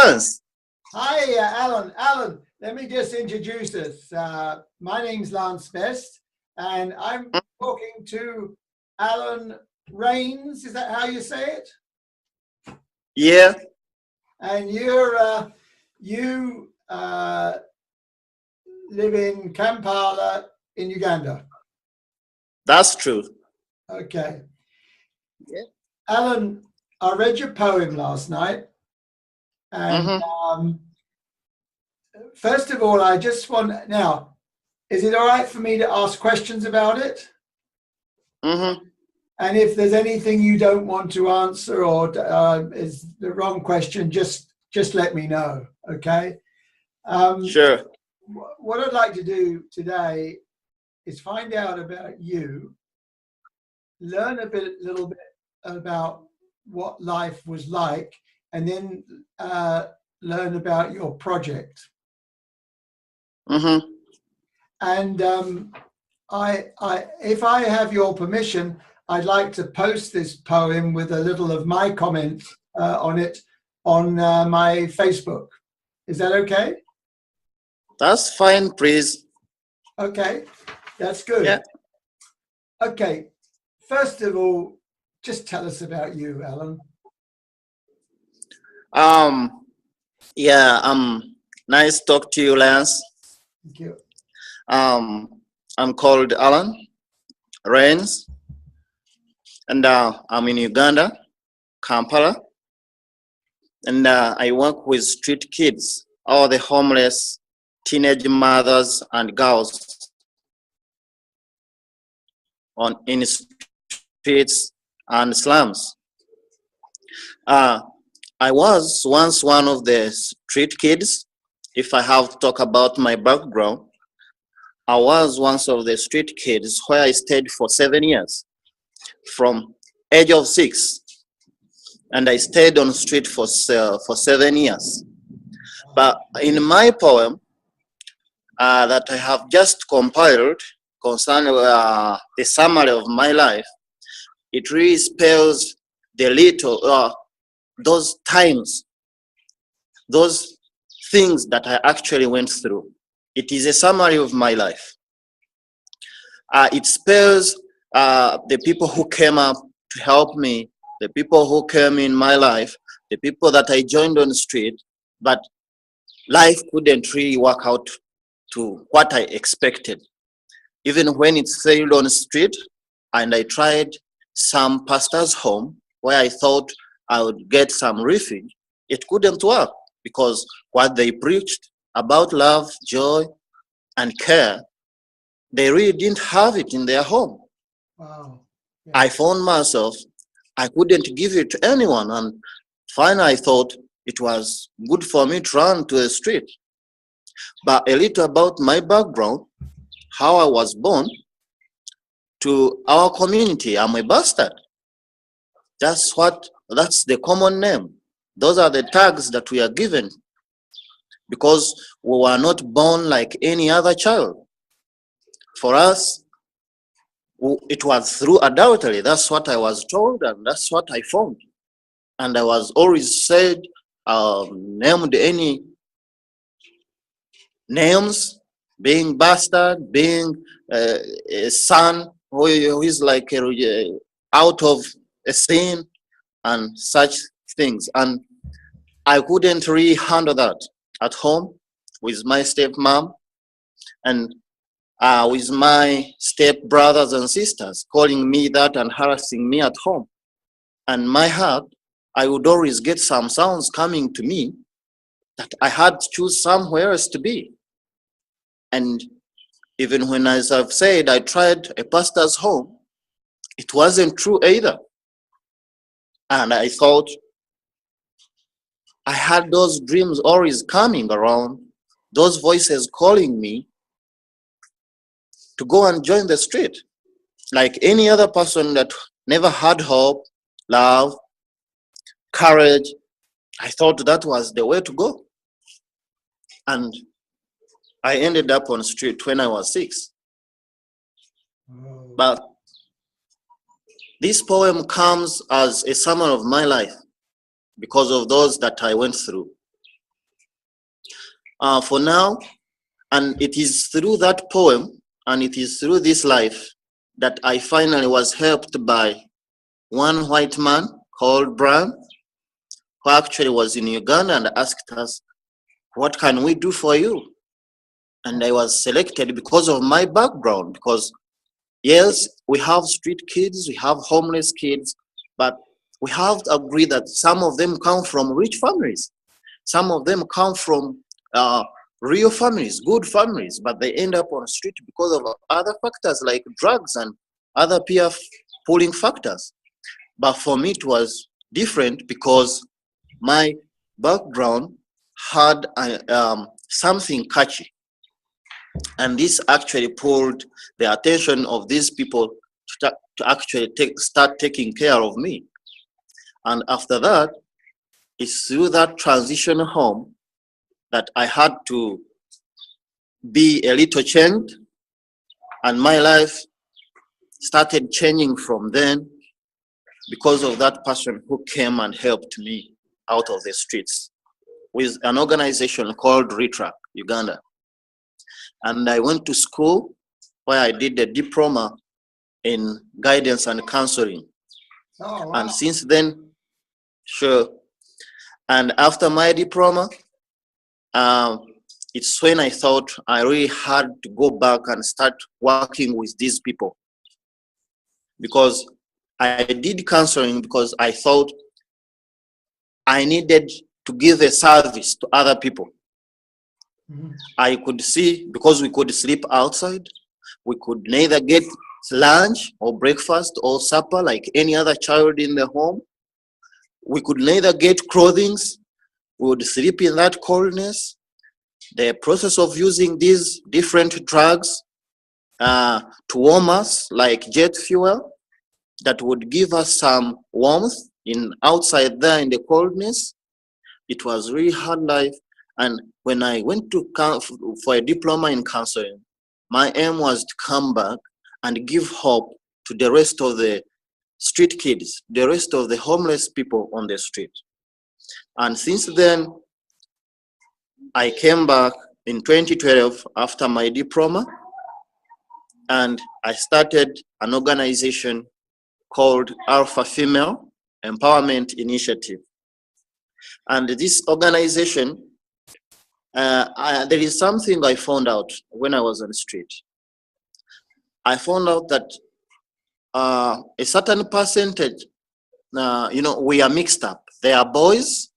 Lance. Hi, Alan. Alan, let me just introduce us. My name's Lance Best, and I'm talking to Allan Reighns. Is that how you say it? Yeah. And you live in Kampala in Uganda. That's true. Okay. Yeah. Alan, I read your poem last night, and first of all, I just want now. Is it all right for me to ask questions about it? And if there's anything you don't want to answer or is the wrong question, just let me know. Okay. Sure. What I'd like to do today is find out about you, learn a little bit about what life was like, and then learn about your project. And if I have your permission, I'd like to post this poem with a little of my comment on it on my Facebook. Is that okay? That's fine, please. Okay, that's good. Yeah. Okay, first of all, just tell us about you, Alan. Yeah, nice to talk to you, Lance. Thank you. I'm called Allan Reighns, and I'm in Uganda, Kampala, and I work with street kids, all the homeless teenage mothers and girls in streets and slums. I was once one of the street kids. If I have to talk about my background, I was once of the street kids where I stayed for 7 years, from age of 6, and I stayed on the street for 7 years. But in my poem that I have just compiled concerning the summary of my life, it really spells the little those times, those things that I actually went through. It is a summary of my life. It spells the people who came up to help me, the people who came in my life, the people that I joined on the street, but life couldn't really work out to what I expected. Even when it failed on the street, and I tried some pastor's home where I thought I would get some refuge, it couldn't work because what they preached about love, joy, and care, they really didn't have it in their home. Wow. Yeah. I found myself, I couldn't give it to anyone, and finally I thought it was good for me to run to the street. But a little about my background, how I was born to our community. I'm a bastard. That's the common name. Those are the tags that we are given because we were not born like any other child. For us, it was through adultery. That's what I was told, and that's what I found. And I was always said, named any names, being bastard, being a son who is like out of a sin and such things. And I couldn't really handle that at home with my stepmom and with my step brothers and sisters calling me that and harassing me at home. And my heart, I would always get some sounds coming to me that I had to choose somewhere else to be. And even when, as I've said, I tried a pastor's home, it wasn't true either. And I thought I had those dreams always coming around, those voices calling me to go and join the street. Like any other person that never had hope, love, courage, I thought that was the way to go. And I ended up on the street when I was 6. But this poem comes as a summary of my life because of those that I went through. for now. And it is through that poem and it is through this life that I finally was helped by one white man called Brian, who actually was in Uganda and asked us, what can we do for you? And I was selected because of my background, because yes, we have street kids, we have homeless kids, but we have to agree that some of them come from rich families. Some of them come from real families, good families, but they end up on the street because of other factors like drugs and other peer pulling factors. But for me, it was different because my background had something catchy. And this actually pulled the attention of these people to actually start taking care of me. And after that, it's through that transition home that I had to be a little changed, and my life started changing from then because of that person who came and helped me out of the streets with an organization called RETRAC Uganda. And I went to school where I did a diploma in guidance and counseling. Oh, wow. And since then, sure. And after my diploma, it's when I thought I really had to go back and start working with these people. Because I did counseling because I thought I needed to give a service to other people. Mhm. I could see, because we could sleep outside, we could neither get lunch or breakfast or supper like any other child in the home. We could neither get clothing. We would sleep in that coldness. The process of using these different drugs to warm us, like jet fuel, that would give us some warmth in outside there in the coldness. It was really hard life. And when I went to for a diploma in counseling, my aim was to come back and give hope to the rest of the street kids, the rest of the homeless people on the street. And since then, I came back in 2012 after my diploma, and I started an organization called Alpha Female Empowerment Initiative. And this organization, there is something I found out when I was on the street. I found out that a certain percentage, we are mixed up. They are boys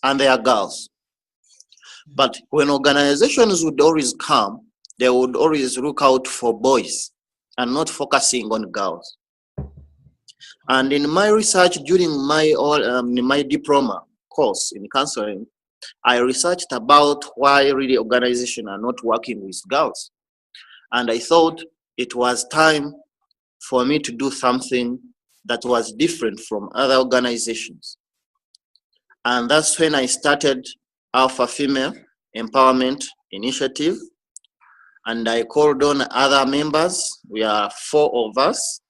and they are girls. But when organizations would always come, they would always look out for boys and not focusing on girls. And in my research during my diploma course in counseling, I researched about why really organizations are not working with girls. And I thought it was time for me to do something that was different from other organizations. And that's when I started Alpha Female Empowerment Initiative. And I called on other members. We are 4 of us,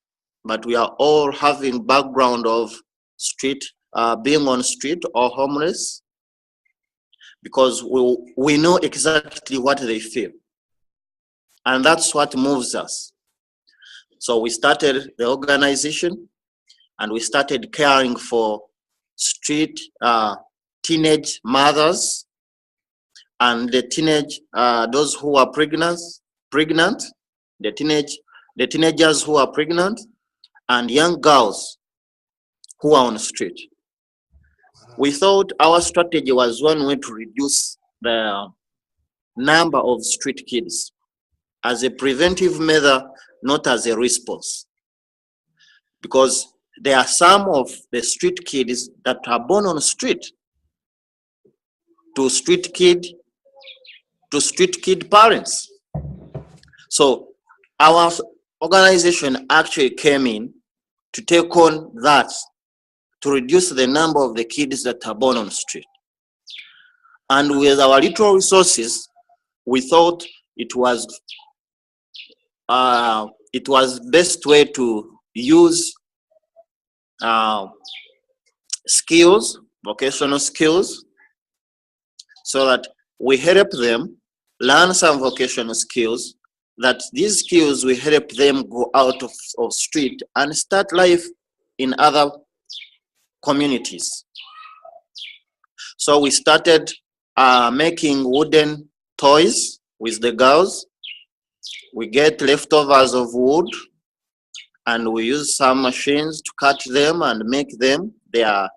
but we are all having background of street, being on street or homeless, because we know exactly what they feel. And that's what moves us. So we started the organization and we started caring for street teenage mothers and the teenage, those who are pregnant, the teenagers who are pregnant, and young girls who are on the street. We thought our strategy was one way to reduce the number of street kids as a preventive measure, not as a response. Because there are some of the street kids that are born on the street to street kid parents. So our organization actually came in to take on that, to reduce the number of the kids that are born on the street. And with our little resources, we thought it was best way to use skills, vocational skills, so that we help them learn some vocational skills, that these skills will help them go out of street and start life in other communities. So we started making wooden toys with the girls. We get leftovers of wood and we use some machines to cut them and make them. They are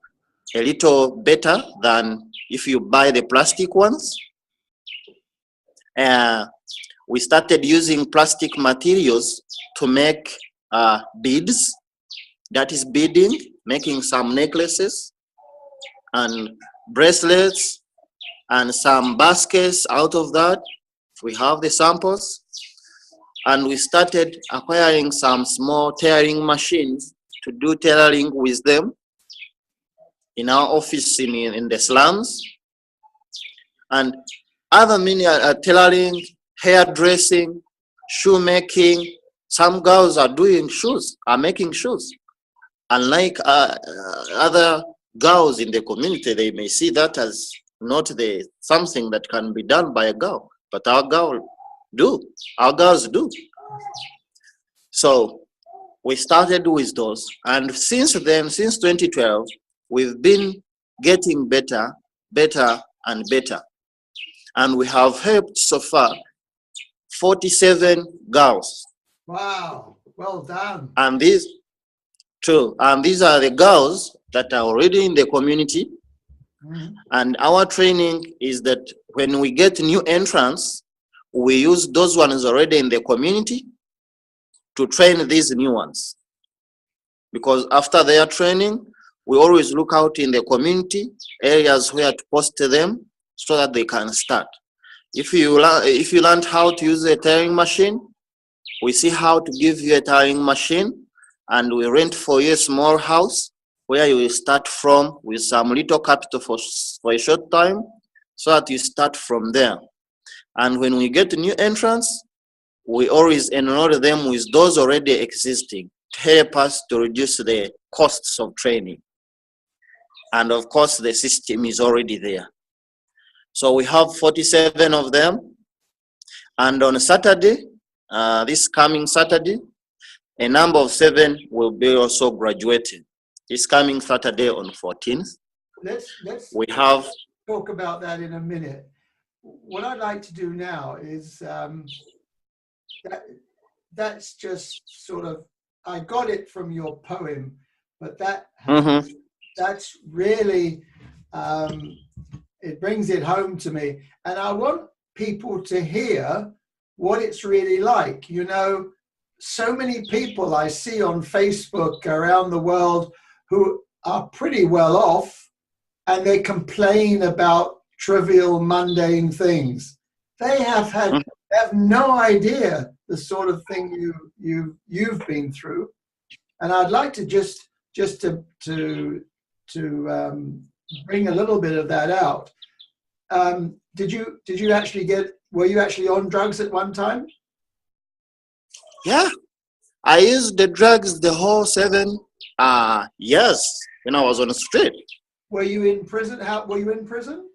a little better than if you buy the plastic ones. We started using plastic materials to make beads. That is beading, making some necklaces and bracelets and some baskets out of that. We have the samples. And we started acquiring some small tailoring machines to do tailoring with them in our office in the slums. And other many tailoring, hairdressing, shoemaking. Some girls are doing shoes, are making shoes. Unlike other girls in the community, they may see that as not something that can be done by a girl, but our girls do. So we started with those, and since then, since 2012, we've been getting better and better. And we have helped so far 47 girls. Wow, well done. And these are the girls that are already in the community. Mm-hmm. And our training is that when we get new entrants, we use those ones already in the community to train these new ones. Because after their training, we always look out in the community areas where to post them so that they can start. If you learned how to use a tailoring machine, we see how to give you a tailoring machine, and we rent for you a small house where you will start from with some little capital for a short time, so that you start from there. And when we get new entrants, we always enroll them with those already existing to help us to reduce the costs of training. And of course, the system is already there. So we have 47 of them. And on Saturday, this coming Saturday, a number of 7 will be also graduating. This coming Saturday on 14th. Let's talk about that in a minute. What I'd like to do now is that's just sort of, I got it from your poem, but that's really, it brings it home to me. And I want people to hear what it's really like. You know, so many people I see on Facebook around the world who are pretty well off, and they complain about trivial, mundane things. They have no idea the sort of thing you've been through, and I'd like to just to bring a little bit of that out. Did you actually were you actually on drugs at one time? Yeah, I used the drugs the whole 7 years when I was on the street. Were you in prison? Were you in prison?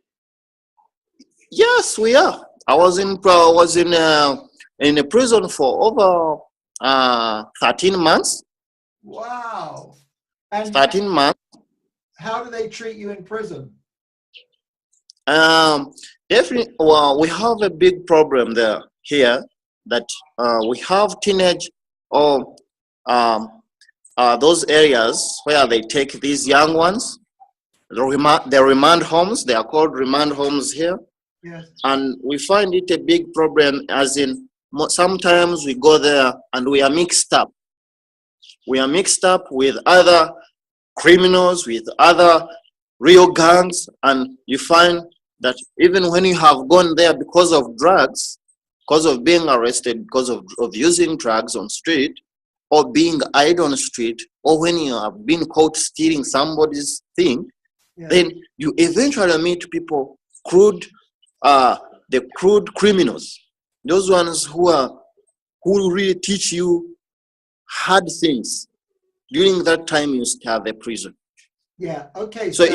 Yes, we are. I was in a prison for over 13 months. Wow. And 13 months. How do they treat you in prison? Definitely. Well, we have a big problem here that we have teenage or those areas where they take these young ones. The remand homes. They are called remand homes here. Yes. And we find it a big problem, as in sometimes we go there and we are mixed up. We are mixed up with other criminals, with other real gangs, and you find that even when you have gone there because of drugs, because of being arrested, because of using drugs on street, or being eyed on the street, or when you have been caught stealing somebody's thing, yeah, then you eventually meet people, the crude criminals, those ones who really teach you hard things. During that time, you stay at the prison. Yeah. Okay. So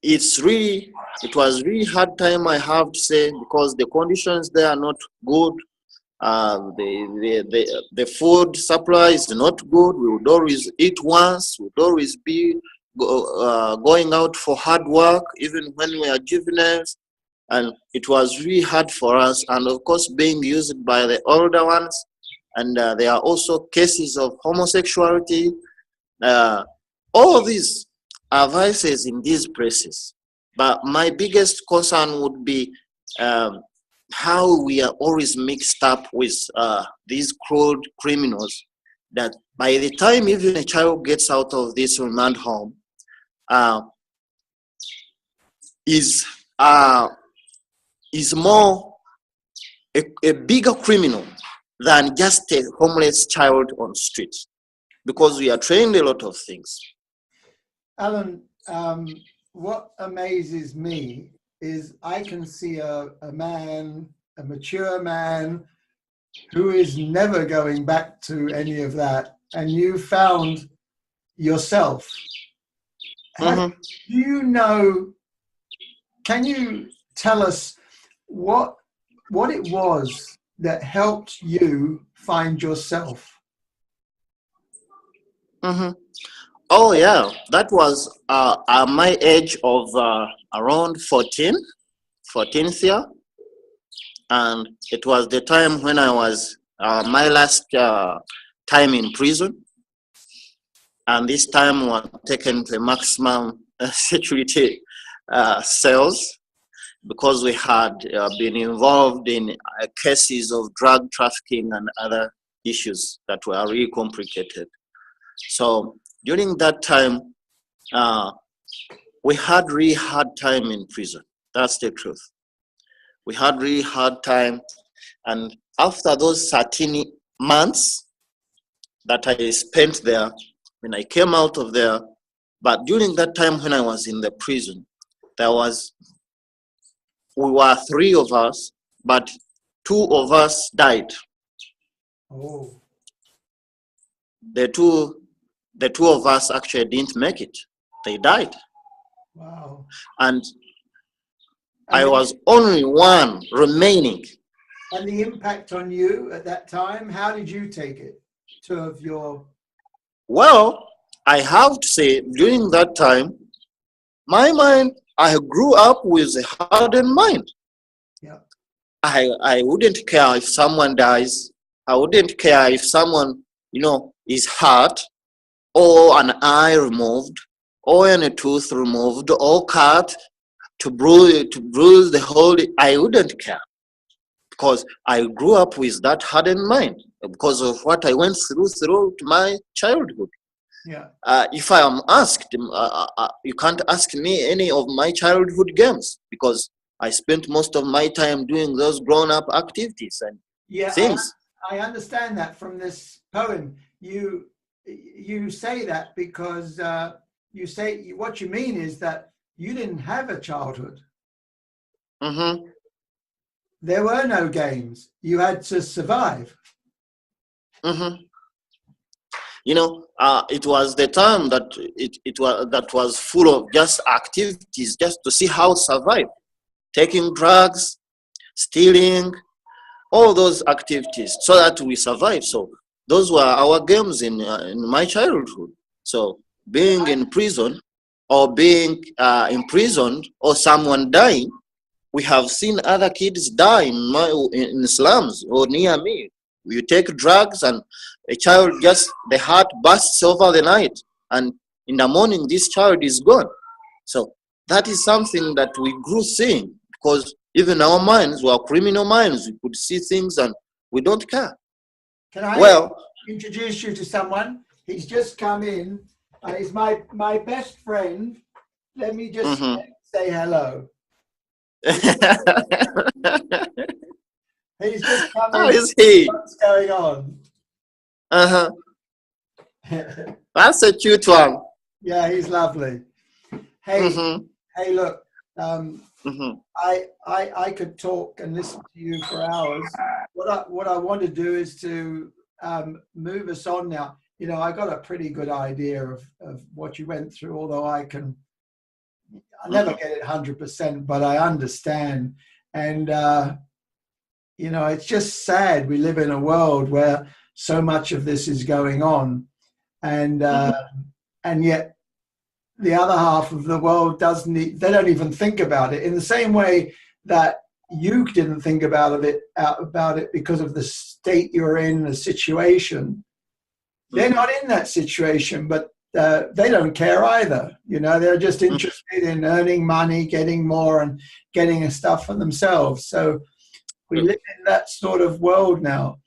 it was really hard time, I have to say, because the conditions there are not good. The food supply is not good. We would always eat once. We would always be going out for hard work, even when we are juveniles. And it was really hard for us. And of course, being used by the older ones. And there are also cases of homosexuality. All these are vices in these places. But my biggest concern would be how we are always mixed up with these cruel criminals, that by the time even a child gets out of this remand home, is more a bigger criminal than just a homeless child on streets, because we are trained a lot of things. Allan, what amazes me is I can see a man, a mature man, who is never going back to any of that, and you found yourself. Mm-hmm. Do you know, can you tell us what it was that helped you find yourself? Mm-hmm. Oh yeah, that was at my age of around 14th year, and it was the time when I was my last time in prison, and this time was taken to maximum security cells, because we had been involved in cases of drug trafficking and other issues that were really complicated. So during that time, we had really hard time in prison. That's the truth. We had really hard time. And after those 13 months that I spent there, when I came out of there, but during that time when I was in the prison, we were 3 of us, but 2 of us died. Oh. The two of us actually didn't make it. They died. Wow. And I was only one remaining. And the impact on you at that time, how did you take it? Well, I have to say, during that time, my mind, I grew up with a hardened mind. Yeah. I wouldn't care if someone dies. I wouldn't care if someone, is hurt, or an eye removed, or a tooth removed, or cut to bruise the whole. I wouldn't care, because I grew up with that hardened mind because of what I went through my childhood. Yeah. If I am asked, you can't ask me any of my childhood games, because I spent most of my time doing those grown-up activities and things. I understand that from this poem. You say that because you say, what you mean is that you didn't have a childhood. Mm-hmm. There were no games. You had to survive. Mm-hmm. It was the time that was full of just activities, just to see how to survive, taking drugs, stealing, all those activities, so that we survive. So those were our games in my childhood. So being in prison, or being imprisoned, or someone dying, we have seen other kids die in slums or near me. You take drugs and a child, just the heart bursts over the night, and in the morning this child is gone. So that is something that we grew seeing, because even our minds were criminal minds. We could see things and we don't care. Can I introduce you to someone? He's just come in. He's my best friend. Let me just say hello. He's just come in. How is he? What's going on? Uh-huh. That's a cute one. Yeah, he's lovely. Hey, hey, look. I could talk and listen to you for hours. What I want to do is to move us on now. I got a pretty good idea of what you went through, although I can I never get it 100%, but I understand. And, you know, it's just sad. We live in a world where so much of this is going on. And yet the other half of the world they don't even think about it in the same way that you didn't think about it because of the state you're in, the situation. They're not in that situation, but they don't care either. You know, they're just interested in earning money, getting more, and getting stuff for themselves. So we live in that sort of world now.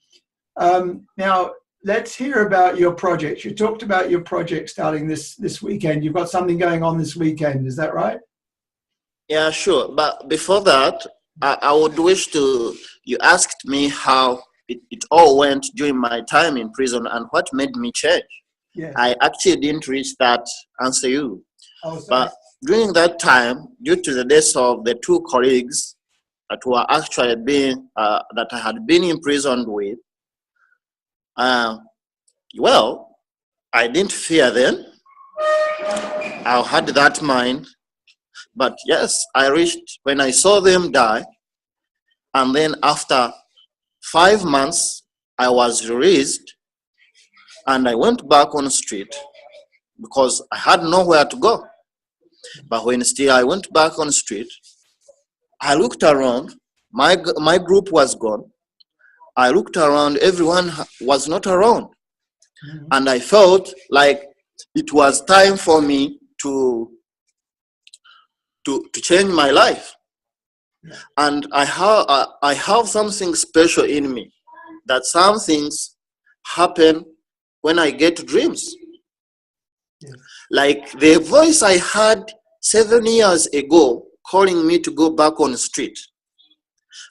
Now, let's hear about your project. You talked about your project starting this weekend. You've got something going on this weekend, is that right? Yeah, sure. But before that, I would wish to, you asked me how it all went during my time in prison and what made me change. Yes. I actually didn't reach that answer you. Oh, sorry. But during that time, due to the deaths of the two colleagues that were actually that I had been imprisoned with, well, I didn't fear them. I had that mind. But yes, I reached when I saw them die. And then after 5 months, I was released and I went back on the street because I had nowhere to go. But when still I went back on the street, I looked around. My group was gone. I looked around. Everyone was not around. Mm-hmm. And I felt like it was time for me to change my life. Yeah. And I have something special in me, that some things happen when I get dreams. Yeah. Like the voice I had 7 years ago calling me to go back on the street.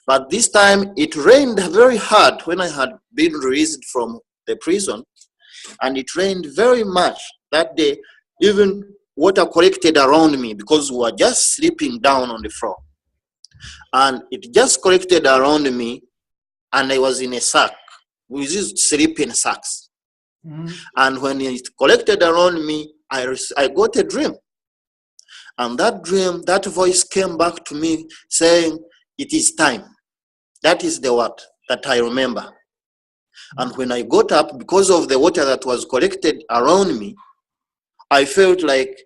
But this time it rained very hard when I had been released from the prison, and it rained very much that day. Even water collected around me because we were just sleeping down on the floor. And it just collected around me, and I was in a sack. We used sleeping sacks. Mm-hmm. And when it collected around me, I got a dream. And that dream, that voice came back to me saying, it is time. That is the word that I remember. Mm-hmm. And when I got up, because of the water that was collected around me, I felt like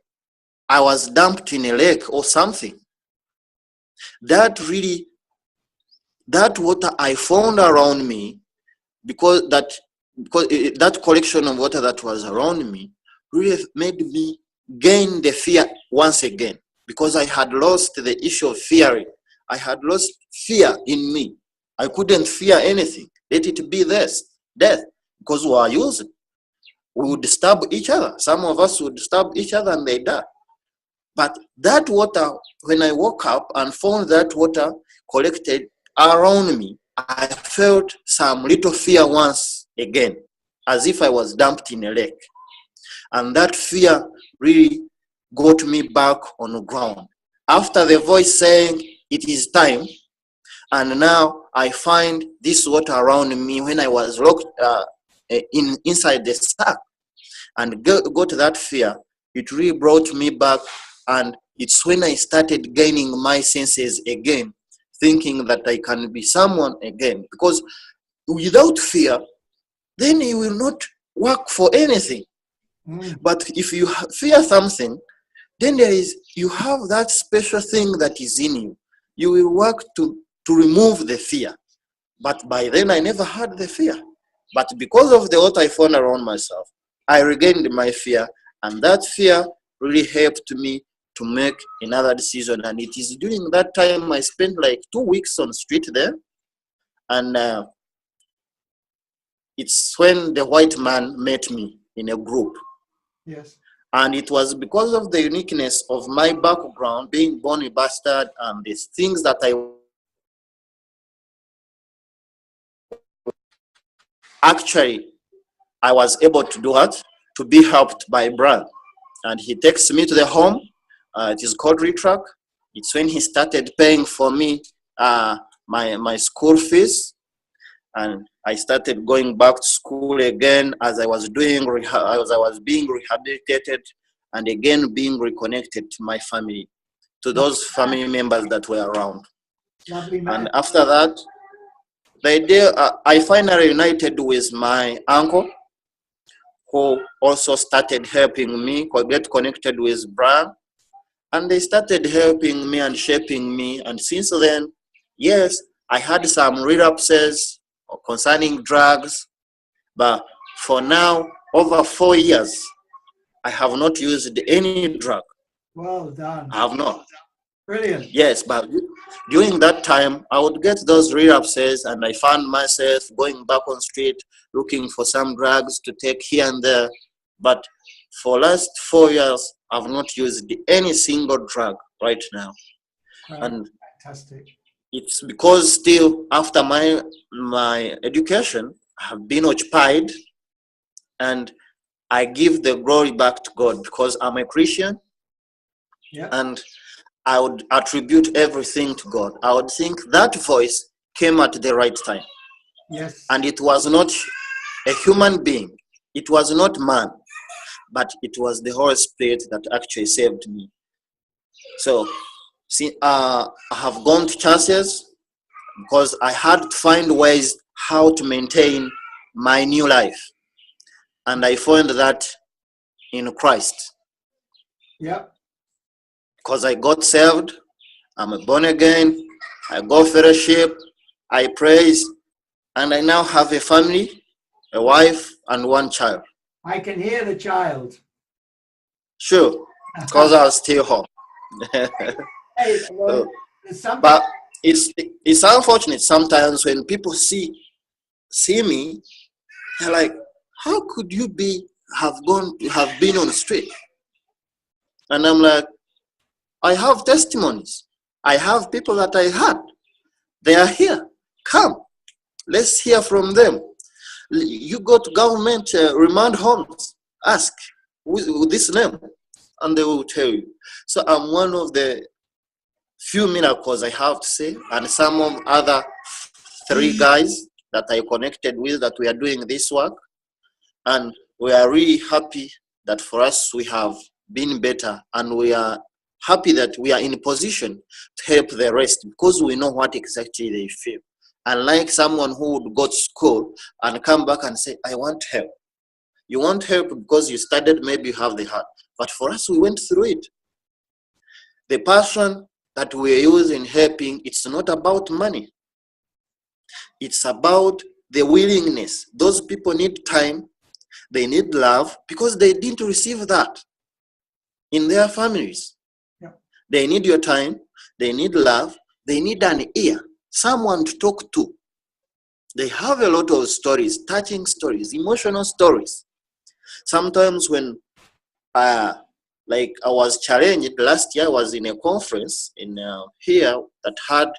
I was dumped in a lake or something. That water I found around me, because that collection of water that was around me really made me gain the fear once again, because I had lost the issue of fearing. I had lost fear in me. I couldn't fear anything. Let it be death, because we are using. We would stab each other. Some of us would stab each other and they die. But that water, when I woke up and found that water collected around me, I felt some little fear once again, as if I was dumped in a lake. And that fear really got me back on the ground. After the voice saying, it is time, and now I find this water around me when I was locked inside the sack, and got that fear, it really brought me back. And it's when I started gaining my senses again, thinking that I can be someone again. Because without fear, then you will not work for anything. Mm. But if you fear something, then you have that special thing that is in you. You will work to remove the fear. But by then I never had the fear. But because of the what I found around myself, I regained my fear, and that fear really helped me to make another decision. And it is during that time I spent like 2 weeks on the street there. And it's when the white man met me in a group. Yes. And it was because of the uniqueness of my background, being born a bastard, and these things that I was able to do that, to be helped by Brad. And he takes me to the home. It is called Retrack. It's when he started paying for me my school fees, and I started going back to school again as I was being rehabilitated, and again being reconnected to my family. to those family members that were around. Lovely man. And after that, the day I finally united with my uncle, who also started helping me get connected with Brian. And they started helping me and shaping me. And since then, yes, I had some relapses concerning drugs. But for now, over 4 years, I have not used any drug. Well done. I have not. Brilliant. Yes, but during that time, I would get those relapses and I found myself going back on street, looking for some drugs to take here and there. But for last 4 years, I've not used any single drug right now. Right. And Fantastic. it's because still after my education, I have been occupied, and I give the glory back to God because I'm a Christian. Yeah. And I would attribute everything to God. I would think that voice came at the right time. Yes. And it was not a human being. It was not man, but it was the Holy Spirit that actually saved me. So, see, I have gone to churches because I had to find ways how to maintain my new life. And I found that in Christ. Yeah. Because I got saved, I'm born again, I go fellowship, I praise, and I now have a family, a wife, and one child. I can hear the child. Sure, because I was still home. Hey, well, there's something. But it's unfortunate sometimes when people see me, they're like, how could you have been on the street? And I'm like, I have testimonies. I have people that I had. They are here. Come, let's hear from them. You go to government remand homes, ask with this name, and they will tell you. So I'm one of the few miracles I have to say, and some of other 3 guys that I connected with that we are doing this work, and we are really happy that for us we have been better, and we are happy that we are in a position to help the rest because we know what exactly they feel. Unlike someone who would go to school and come back and say, I want help. You want help because you studied, maybe you have the heart. But for us, we went through it. The passion that we use in helping, it's not about money. It's about the willingness. Those people need time. They need love because they didn't receive that in their families. Yeah. They need your time. They need love. They need an ear, someone to talk to. They have a lot of stories, touching stories, emotional stories. Sometimes when like I was challenged last year, I was in a conference in here that had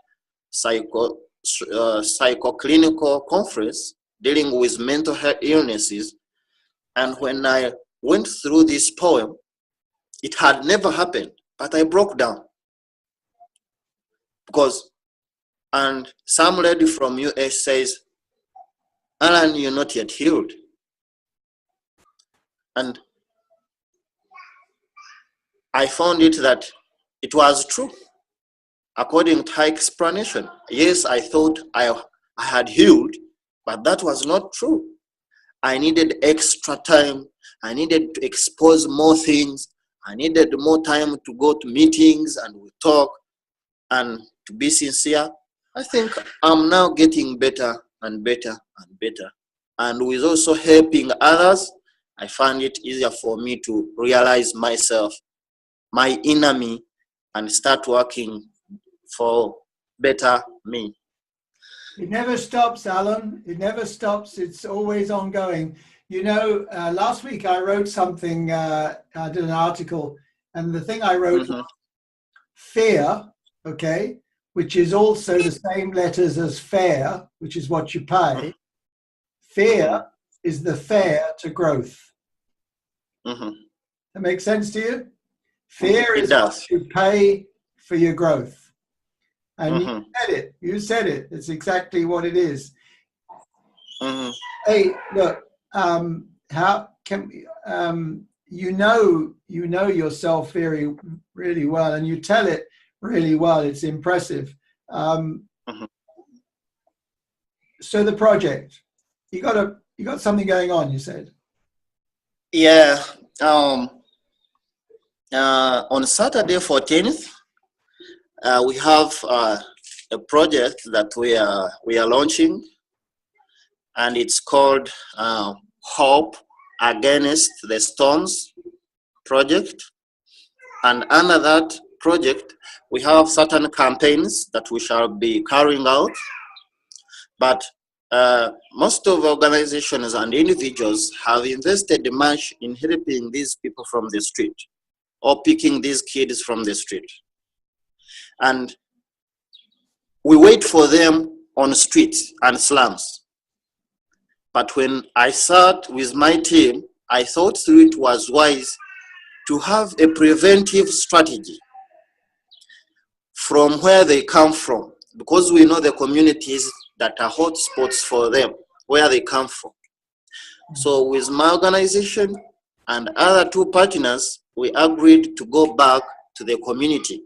psychoclinical conference dealing with mental health illnesses. And when I went through this poem, it had never happened, but I broke down. And some lady from US says, Allan, you're not yet healed. And I found it that it was true. According to her explanation, yes, I thought I had healed, but that was not true. I needed extra time. I needed to expose more things. I needed more time to go to meetings and we talk. And to be sincere, I think I'm now getting better and better and better. And with also helping others, I find it easier for me to realize myself, my inner me, and start working for better me. It never stops, Allan. It never stops. It's always ongoing. You know, last week I wrote something, I did an article, and the thing I wrote was fear, okay, which is also the same letters as fare, which is what you pay. Fear is the fare to growth. That makes sense to you? Fear is what you pay for your growth. And you said it. It's exactly what it is. Hey, look, how can you know yourself really well, and you tell it really well. It's impressive. Mhm. So the project, you got something going on, you said. Yeah. On Saturday 14th, we have a project that we are launching, and it's called Hope Against the Storms project. And under that project, we have certain campaigns that we shall be carrying out. But most of organizations and individuals have invested much in helping these people from the street or picking these kids from the street. And we wait for them on streets and slums. But when I sat with my team, I thought through it was wise to have a preventive strategy from where they come from, because we know the communities that are hotspots for them, where they come from. So with my organization and other two partners, we agreed to go back to the community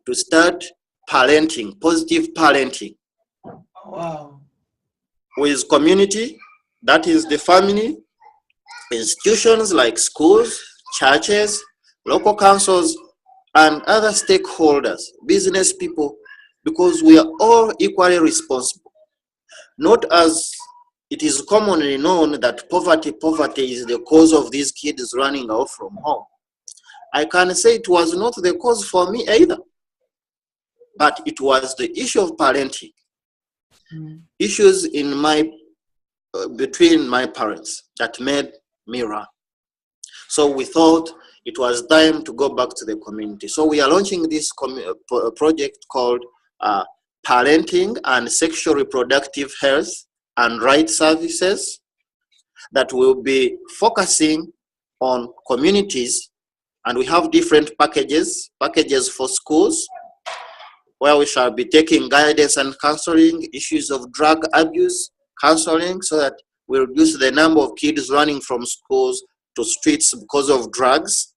to start parenting, positive parenting. Wow. With community, that is the family, institutions like schools, churches, local councils, and other stakeholders, business people, because we are all equally responsible. Not as it is commonly known that poverty is the cause of these kids running out from home. I can say it was not the cause for me either, but it was the issue of parenting, issues in between my parents that made me run. So we thought it was time to go back to the community. So we are launching this project called Parenting and Sexual Reproductive Health and Rights Services, that will be focusing on communities. And we have different packages for schools, where we shall be taking guidance and counseling, issues of drug abuse counseling, so that we reduce the number of kids running from schools to streets because of drugs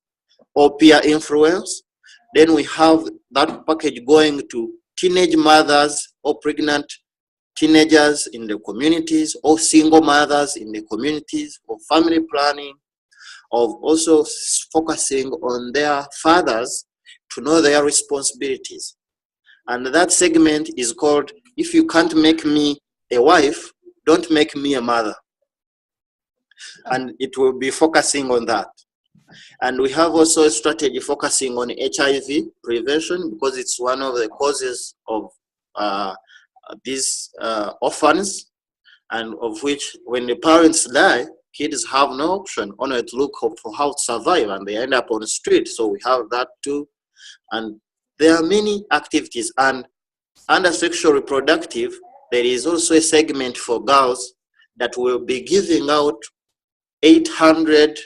or peer influence. Then we have that package going to teenage mothers or pregnant teenagers in the communities, or single mothers in the communities, or family planning, of also focusing on their fathers to know their responsibilities. And that segment is called, If You Can't Make Me a Wife, Don't Make Me a Mother. And it will be focusing on that. And we have also a strategy focusing on HIV prevention, because it's one of the causes of these orphans, and of which when the parents die, kids have no option only to look for how to survive, and they end up on the street. So we have that too. And there are many activities. And under sexual reproductive, there is also a segment for girls that will be giving out 800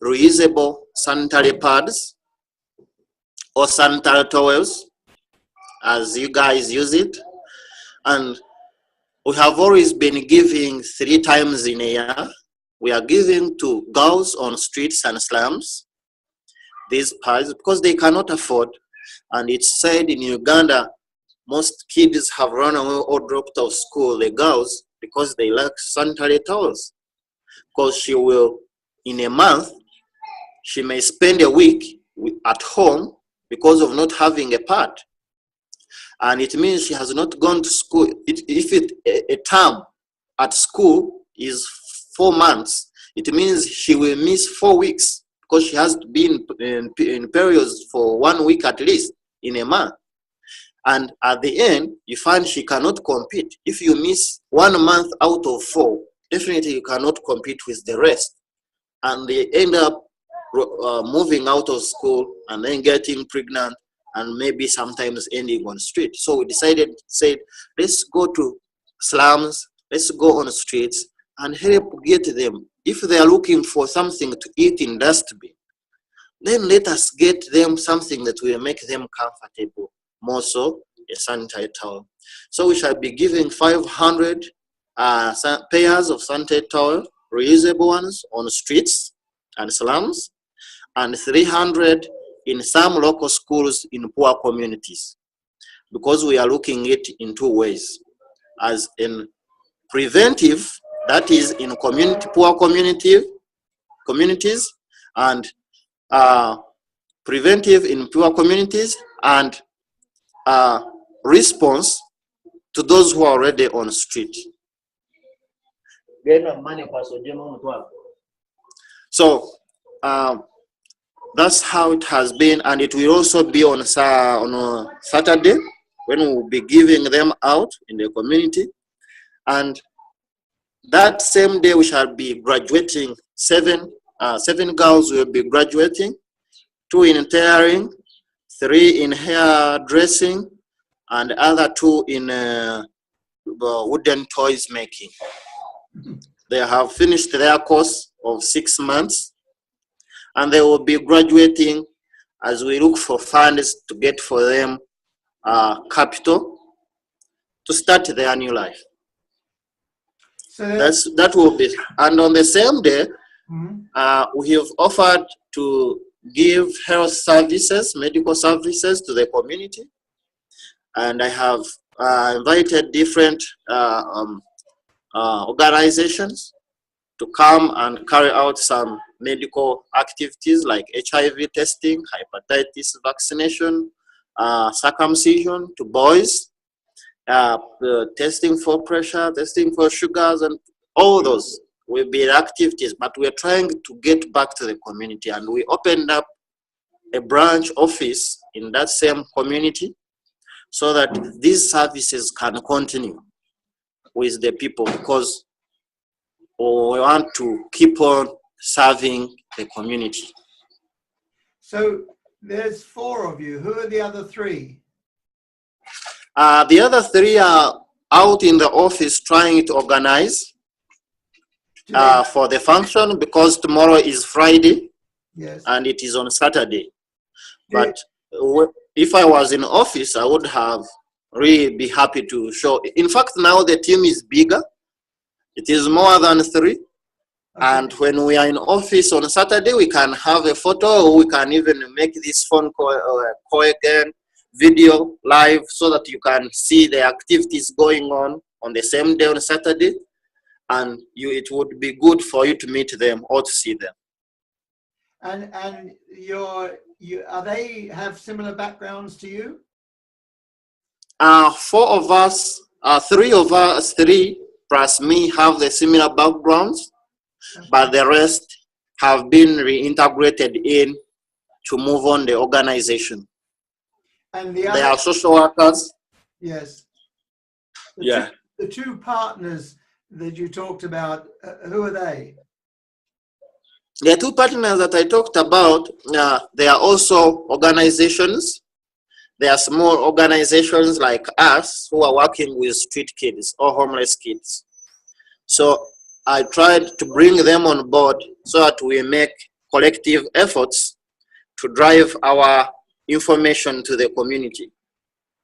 reusable sanitary pads or sanitary towels, as you guys use it. And we have always been giving 3 times in a year. We are giving to girls on streets and slums these pads because they cannot afford. And it's said in Uganda, most kids have run away or dropped out of school, the girls, because they lack sanitary towels. Because she will, in a month, she may spend a week at home because of not having a pad. And it means she has not gone to school. If a term at school is 4 months, it means she will miss 4 weeks, because she has been in periods for 1 week at least in a month. And at the end, you find she cannot compete. If you miss 1 month out of 4, definitely you cannot compete with the rest. And they end up moving out of school and then getting pregnant, and maybe sometimes ending on the street. So we said, let's go to slums, let's go on the streets and help get them. If they are looking for something to eat in dustbin, then let us get them something that will make them comfortable, more so a sanitary towel. So we shall be giving 500 pairs of sanitary towel reusable ones on streets and slums, and 300 in some local schools in poor communities. Because we are looking at it in two ways, as in preventive, that is in poor communities, and preventive in poor communities, and response to those who are already on the street. So that's how it has been, and it will also be on a Saturday when we will be giving them out in the community. And that same day we shall be graduating. Seven girls will be graduating, 2 in tailoring, 3 in hair dressing, and other 2 in wooden toys making. They have finished their course of 6 months, and they will be graduating as we look for funds to get for them capital to start their new life. So that will be, and on the same day, we have offered to give health services, medical services to the community, and I have invited different organizations to come and carry out some medical activities like HIV testing, hepatitis vaccination, circumcision to boys, testing for pressure, testing for sugars, and all those will be activities. But we're trying to get back to the community, and we opened up a branch office in that same community so that these services can continue with the people, because we want to keep on serving the community. So there's 4 of you. Who are the other 3? The other 3 are out in the office trying to organize for the function, because tomorrow is Friday. Yes. And it is on Saturday. But if I was in office, I would have really be happy to show. In fact, now the team is bigger. It is more than 3. Okay. And when we are in office on Saturday, we can have a photo, or we can even make this phone call again, video live, so that you can see the activities going on the same day on Saturday, and it would be good for you to meet them or to see them. And are they have similar backgrounds to you? 4 of us, 3 of us, 3 plus me have the similar backgrounds, but the rest have been reintegrated in to move on the organization. And they are social workers. Yes. The 2 partners that you talked about, who are they? The 2 partners that I talked about, they are also organizations. They are small organizations like us who are working with street kids or homeless kids. So I tried to bring them on board so that we make collective efforts to drive our information to the community.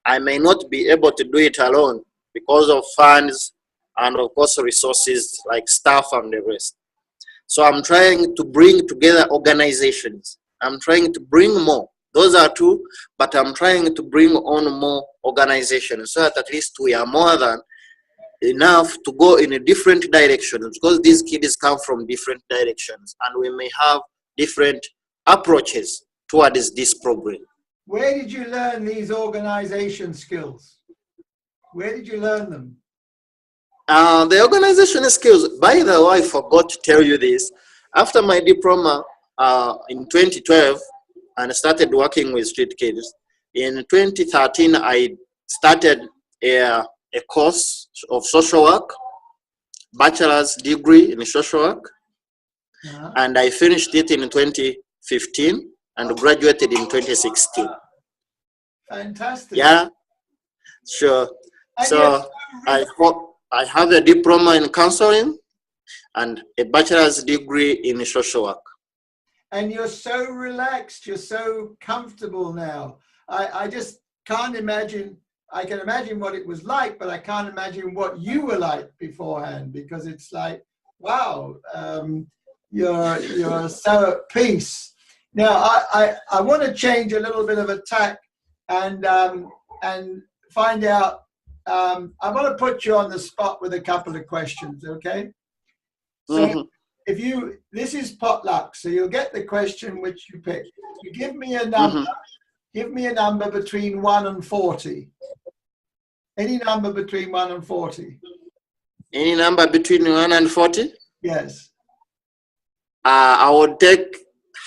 I may not be able to do it alone because of funds and of course resources like staff and the rest. So I'm trying to bring together organizations. I'm trying to bring more. Those are 2, but I'm trying to bring on more organizations so that at least we are more than enough to go in a different directions, because these kids come from different directions and we may have different approaches towards this program. Where did you learn these organization skills? Where did you learn them? The organization skills, by the way, I forgot to tell you this. After my diploma in 2012, and I started working with street kids. In 2013, I started a course of social work, bachelor's degree in social work, and I finished it in 2015 and graduated in 2016. Fantastic. Yeah, sure. So I hope I have a diploma in counseling and a bachelor's degree in social work. And you're so relaxed, you're so comfortable now. I just can't imagine, I can imagine what it was like, but I can't imagine what you were like beforehand, because it's like, Wow. You're so at peace. Now, I want to change a little bit of a tack and find out. I want to put you on the spot with a couple of questions, okay? So this is potluck, so you'll get the question which you pick. You give me a number. Give me a number between 1 and 40. Any number between 1 and 40. Any number between 1 and 40? Yes. I would take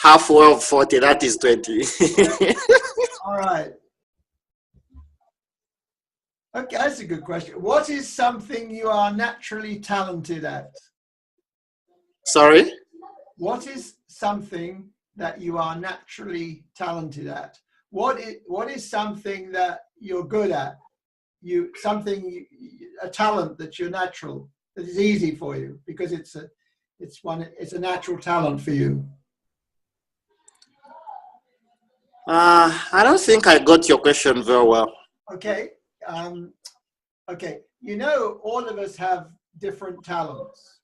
halfway of 40, that is 20. All right. Okay, that's a good question. What is something you are naturally talented at? Sorry? What is something that you are naturally talented at? What is something that you're good at? A talent that you're natural, that is easy for you because it's a natural talent for you. I don't think I got your question very well. Okay. Okay. You know, all of us have different talents.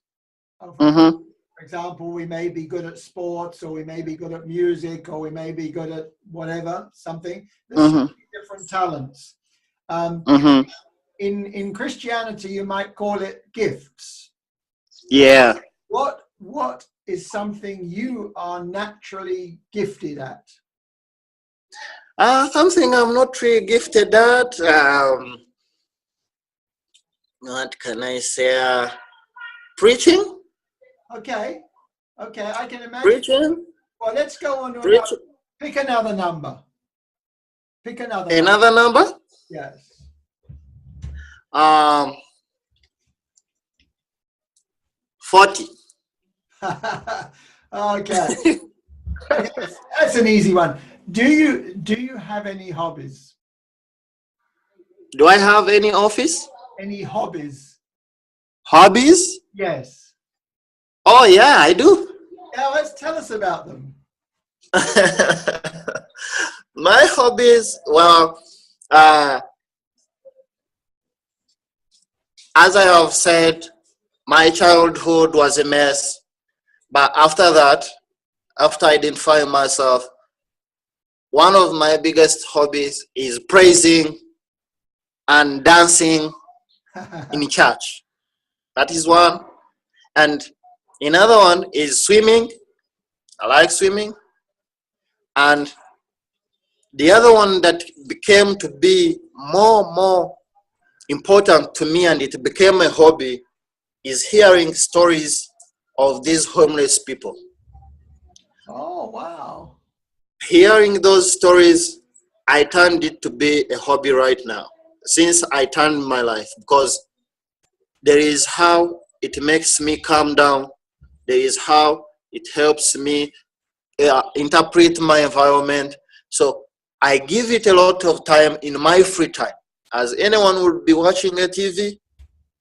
For example, we may be good at sports, or we may be good at music, or we may be good at whatever, something. There's so many different talents. In Christianity, you might call it gifts. Yeah. What is something you are naturally gifted at? Something I'm not really gifted at. What can I say? Preaching. Okay, I can imagine. Preaching. Well, let's go on to pick another number. Pick another number. Yes. 40. Okay. That's an easy one. Do you have any hobbies? Do I have any office? Any hobbies? Hobbies? Yes. Oh yeah, I do. Now let's tell us about them. My hobbies, well, as I have said, my childhood was a mess. But after that, after identifying myself, one of my biggest hobbies is praising and dancing in church. That is one. And another one is swimming. I like swimming. And the other one that became to be more important to me, and it became a hobby, is hearing stories of these homeless people. Oh, wow. Hearing those stories, I turned it to be a hobby right now, since I turned my life, because there is how it makes me calm down. There is how it helps me interpret my environment. So I give it a lot of time in my free time. As anyone would be watching a TV,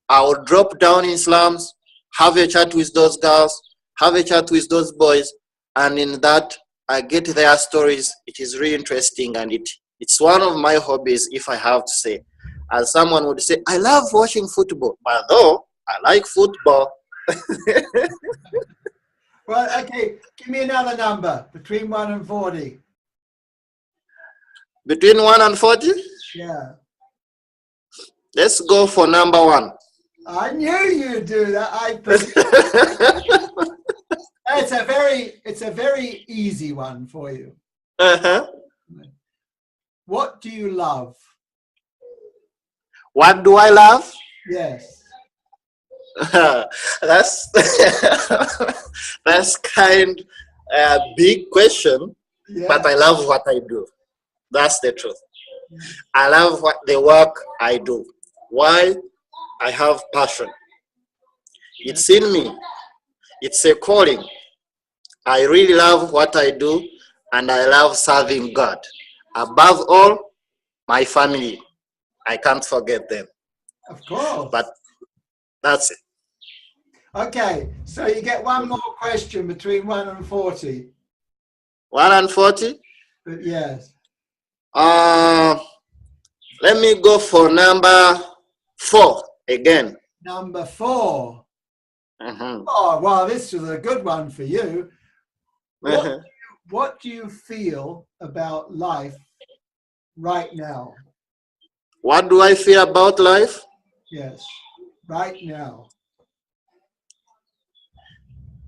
I will drop down in slums, have a chat with those girls, have a chat with those boys, and in that I get their stories. It is really interesting, and it's one of my hobbies, if I have to say. As someone would say, I love watching football, but though I like football. Well, okay, give me another number between 1 and 40. Between 1 and 40? Yeah. Let's go for number 1. I knew you'd do that. It's a very easy one for you. What do you love? What do I love? Yes. That's that's kind of big question, Yeah. but I love what I do. That's the truth. I love the work I do. Why? I have passion. It's in me. It's a calling. I really love what I do, and I love serving God. Above all, my family. I can't forget them. Of course. But that's it. Okay, so you get one more question between 1 and 40. 1 and 40? But yes. Let me go for number 4 again. Number 4. Mhm. Oh, well, this is a good one for you. What do you feel about life right now? What do I feel about life? Yes, right now.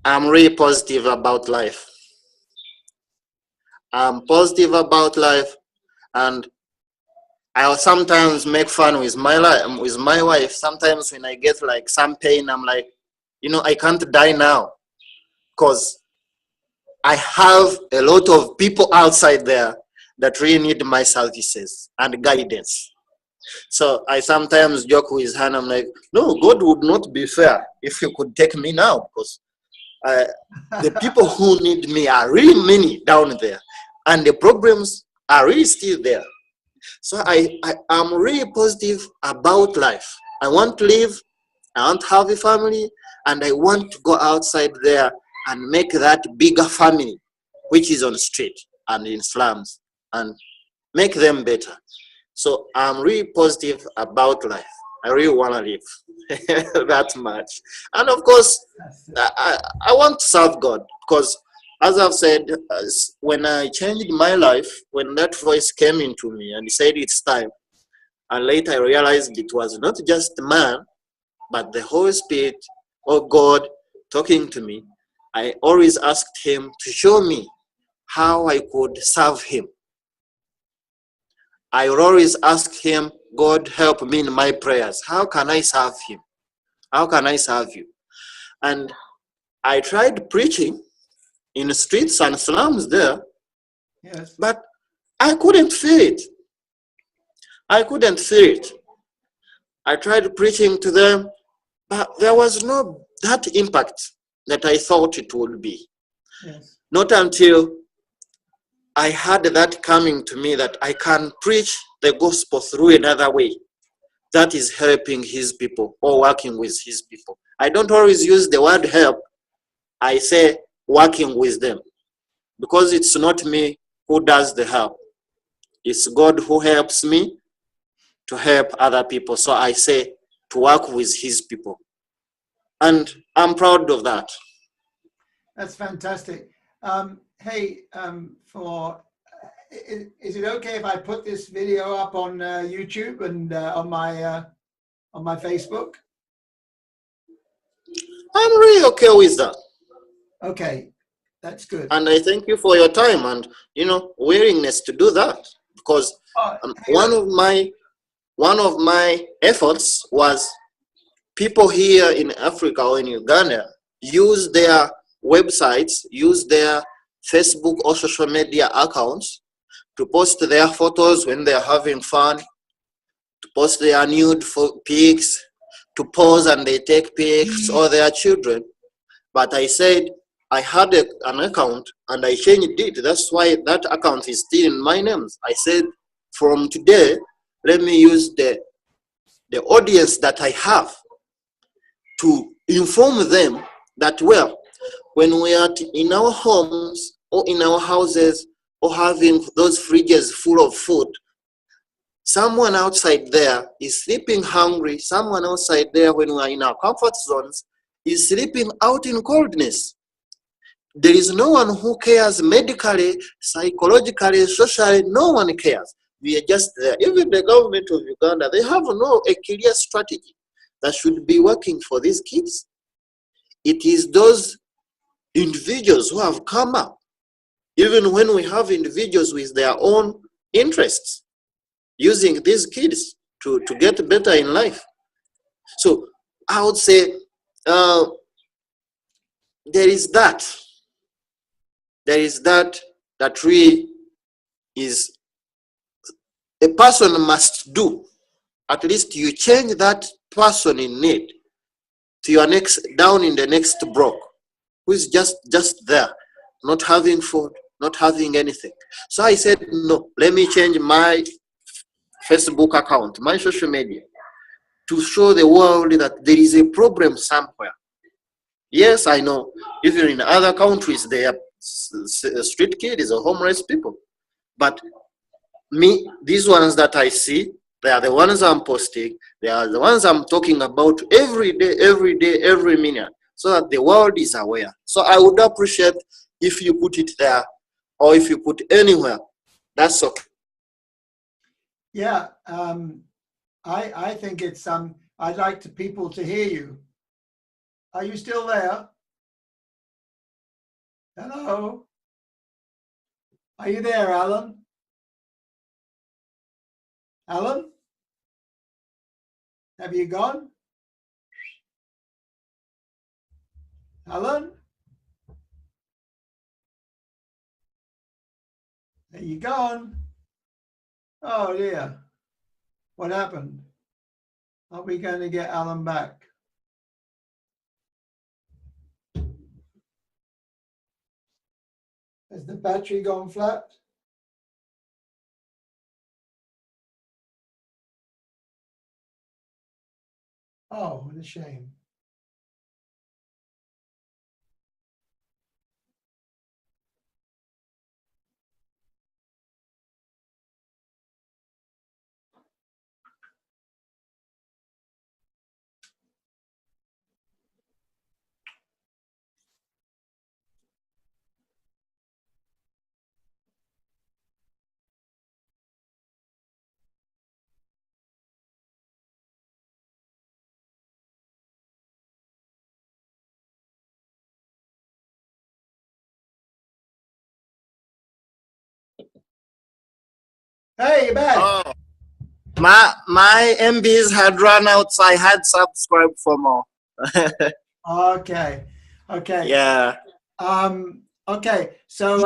I'm really positive about life. I'm positive about life, and I sometimes make fun with my life, with my wife. Sometimes when I get like some pain, I'm like, I can't die now, because I have a lot of people outside there that really need my services and guidance. So I sometimes joke with her, and I'm like, no, God would not be fair if you could take me now, because the people who need me are really many down there, and the problems are really still there. So I am really positive about life. I want to live, I want to have a family, and I want to go outside there and make that bigger family, which is on the street and in slums, and make them better. So I'm really positive about life. I really want to live that much. And of course, I want to serve God, because as I've said, when I changed my life, when that voice came into me and said it's time, and later I realized it was not just man, but the Holy Spirit or God talking to me, I always asked him to show me how I could serve him. I would always ask him, God, help me in my prayers. How can I serve him? How can I serve you? And I tried preaching in the streets and slums there, Yes. but I couldn't feel it. I couldn't feel it. I tried preaching to them, but there was no that impact that I thought it would be. Yes. Not until I had that coming to me that I can preach the gospel through another way that is helping his people or working with his people. I don't always use the word help. I say working with them, because it's not me who does the help. It's God who helps me to help other people. So I say to work with his people. And I'm proud of that. That's fantastic. Hey, is it okay if I put this video up on YouTube and on my Facebook? I'm really okay with that. Okay, that's good. And I thank you for your time and willingness to do that, because Hey, one of my efforts was people here in Africa or in Uganda use their websites, use their Facebook or social media accounts to post their photos when they're having fun, to post their nude pics, to pose and they take pics, or their children. But I said I had an account and I changed it. That's why that account is still in my name. I said, from today, let me use the audience that I have to inform them that, well, when we are in our homes or in our houses or having those fridges full of food, someone outside there is sleeping hungry. Someone outside there, when we are in our comfort zones, is sleeping out in coldness. There is no one who cares medically, psychologically, socially. No one cares. We are just there. Even the government of Uganda, they have a clear strategy that should be working for these kids. It is those individuals who have come up, even when we have individuals with their own interests, using these kids to get better in life. So I would say there is that really is a person must do. At least you change that person in need to your next, down in the next block, who is just there, not having food, not having anything. So I said, no, let me change my Facebook account, my social media, to show the world that there is a problem somewhere. Yes, I know, even in other countries, they are street kids or homeless people. But me, these ones that I see, they are the ones I'm posting. They are the ones I'm talking about every day, every minute. so that the world is aware. So I would appreciate if you put it there, or if you put anywhere. That's okay. Yeah, I think it's I'd like people to hear you. Are you still there? Hello? Are you there, Allan? Allan? Have you gone? Allan? Are you gone? Oh dear. What happened? Are we going to get Allan back? Has the battery gone flat? Oh, what a shame. Hey, you're back. Oh, my MBs had run out, so I had subscribed for more. Okay. Okay. Yeah. Okay. So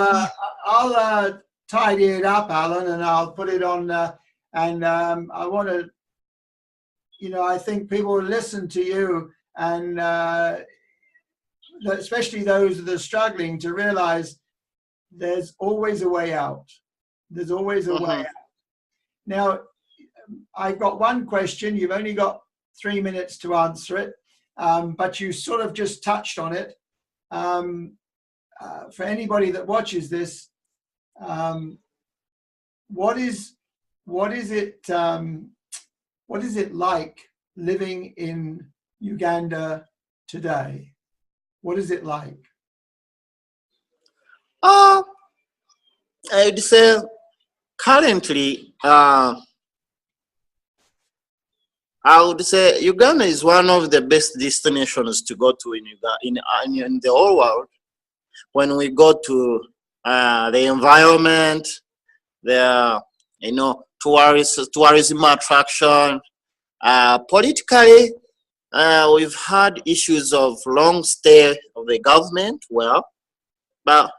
I'll tidy it up, Allan, and I'll put it on. And I want to, I think people will listen to you, and especially those that are struggling, to realize there's always a way out. There's always a way out. Now, I've got one question. You've only got 3 minutes to answer it, but you sort of just touched on it. For anybody that watches this, what is it like living in Uganda today? What is it like? I'd say currently, I would say Uganda is one of the best destinations to go to in the whole world. When we go to the environment, the tourism attraction, politically, we've had issues of long stay of the government. Well, but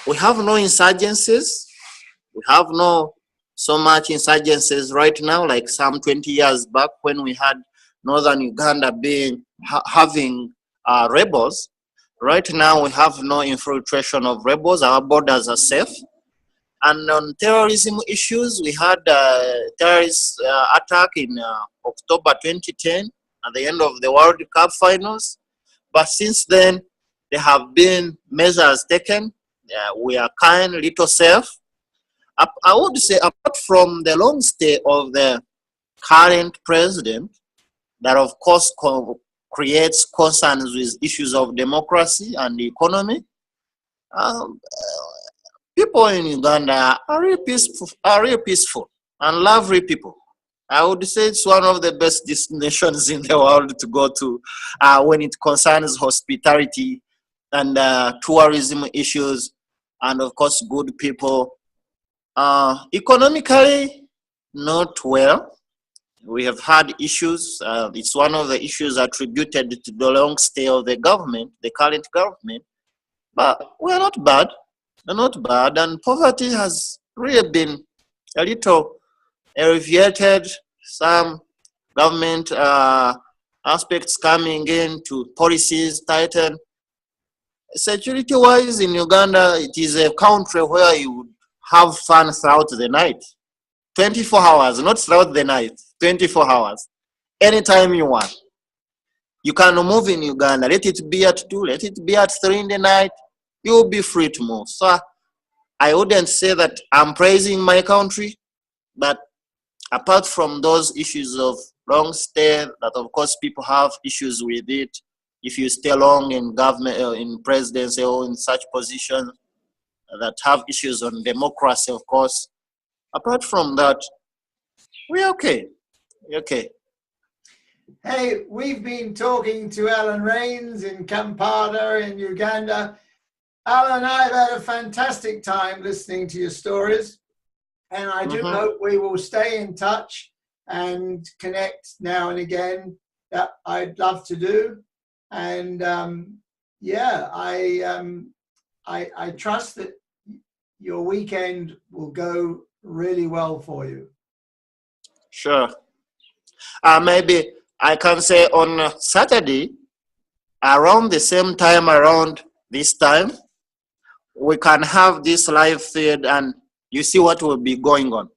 we have no insurgencies. We have no so much insurgencies right now, like some 20 years back when we had northern Uganda having rebels. Right now, we have no infiltration of rebels. Our borders are safe. And on terrorism issues, we had a terrorist attack in October 2010 at the end of the World Cup finals. But since then, there have been measures taken. We are kind, little safe. I would say, apart from the long stay of the current president, that of course creates concerns with issues of democracy and the economy, people in Uganda are real peaceful and lovely people. I would say it's one of the best destinations in the world to go to when it concerns hospitality and tourism issues, and of course good people. Economically, not well. We have had issues. It's one of the issues attributed to the long stay of the government, the current government. But we're not bad. We're not bad. And poverty has really been a little alleviated. Some government aspects coming in to policies tighten. Security-wise, in Uganda, it is a country where you would have fun throughout the night. 24 hours, not throughout the night, 24 hours. Anytime you want. You can move in Uganda. Let it be at 2, let it be at 3 in the night. You will be free to move. So I wouldn't say that I'm praising my country, but apart from those issues of long stay, that of course people have issues with it, if you stay long in government, in presidency or in such positions that have issues on democracy, of course. Apart from that, we're okay. We're okay. Hey, we've been talking to Allan Reighns in Kampala in Uganda. Allan, I've had a fantastic time listening to your stories, and I do hope we will stay in touch and connect now and again. That I'd love to do, and yeah, I trust that your weekend will go really well for you. Sure. Maybe I can say on Saturday, around the same time, around this time, we can have this live feed and you see what will be going on.